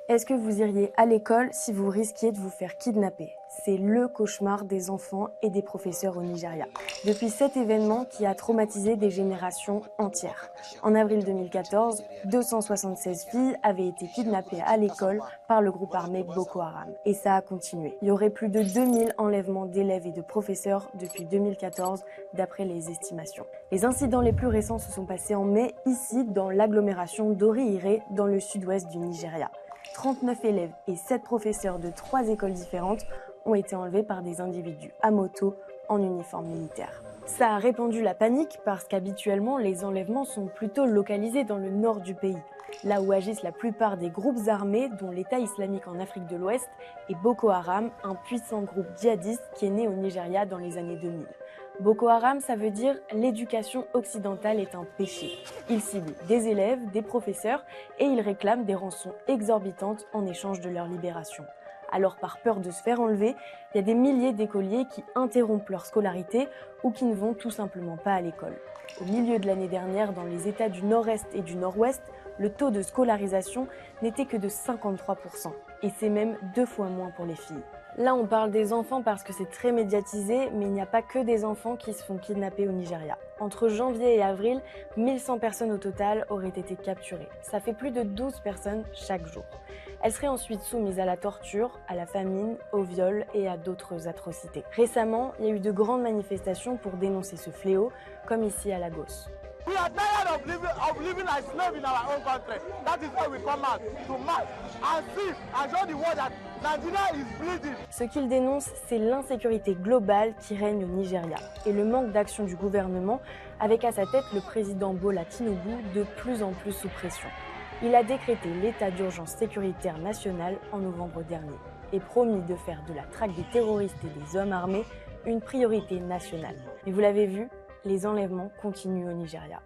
Est-ce que vous iriez à l'école si vous risquiez de vous faire kidnapper? C'est le cauchemar des enfants et des professeurs au Nigeria. Depuis cet événement qui a traumatisé des générations entières. En avril 2014, 276 filles avaient été kidnappées à l'école par le groupe armé Boko Haram. Et ça a continué. Il y aurait plus de 2000 enlèvements d'élèves et de professeurs depuis 2014, d'après les estimations. Les incidents les plus récents se sont passés en mai, ici, dans l'agglomération d'Ori-Ire, dans le sud-ouest du Nigeria. 39 élèves et 7 professeurs de 3 écoles différentes ont été enlevés par des individus à moto en uniforme militaire. Ça a répandu la panique parce qu'habituellement, les enlèvements sont plutôt localisés dans le nord du pays, là où agissent la plupart des groupes armés, dont l'État islamique en Afrique de l'Ouest et Boko Haram, un puissant groupe djihadiste qui est né au Nigeria dans les années 2000. Boko Haram, ça veut dire « l'éducation occidentale est un péché ». Ils ciblent des élèves, des professeurs et ils réclament des rançons exorbitantes en échange de leur libération. Alors par peur de se faire enlever, il y a des milliers d'écoliers qui interrompent leur scolarité ou qui ne vont tout simplement pas à l'école. Au milieu de l'année dernière, dans les États du Nord-Est et du Nord-Ouest, le taux de scolarisation n'était que de 53%, et c'est même 2 fois moins pour les filles. Là, on parle des enfants parce que c'est très médiatisé, mais il n'y a pas que des enfants qui se font kidnapper au Nigeria. Entre janvier et avril, 1100 personnes au total auraient été capturées. Ça fait plus de 12 personnes chaque jour. Elles seraient ensuite soumises à la torture, à la famine, au viol et à d'autres atrocités. Récemment, il y a eu de grandes manifestations pour dénoncer ce fléau, comme ici à Lagos. We are tired of living as slaves in our own country. That is why we come out to march and see and show the world that Nigeria is bleeding. Ce qu'il dénonce, c'est l'insécurité globale qui règne au Nigeria et le manque d'action du gouvernement, avec à sa tête le président Bola Tinubu de plus en plus sous pression. Il a décrété l'état d'urgence sécuritaire nationale en novembre dernier et promis de faire de la traque des terroristes et des hommes armés une priorité nationale. Mais vous l'avez vu, les enlèvements continuent au Nigeria.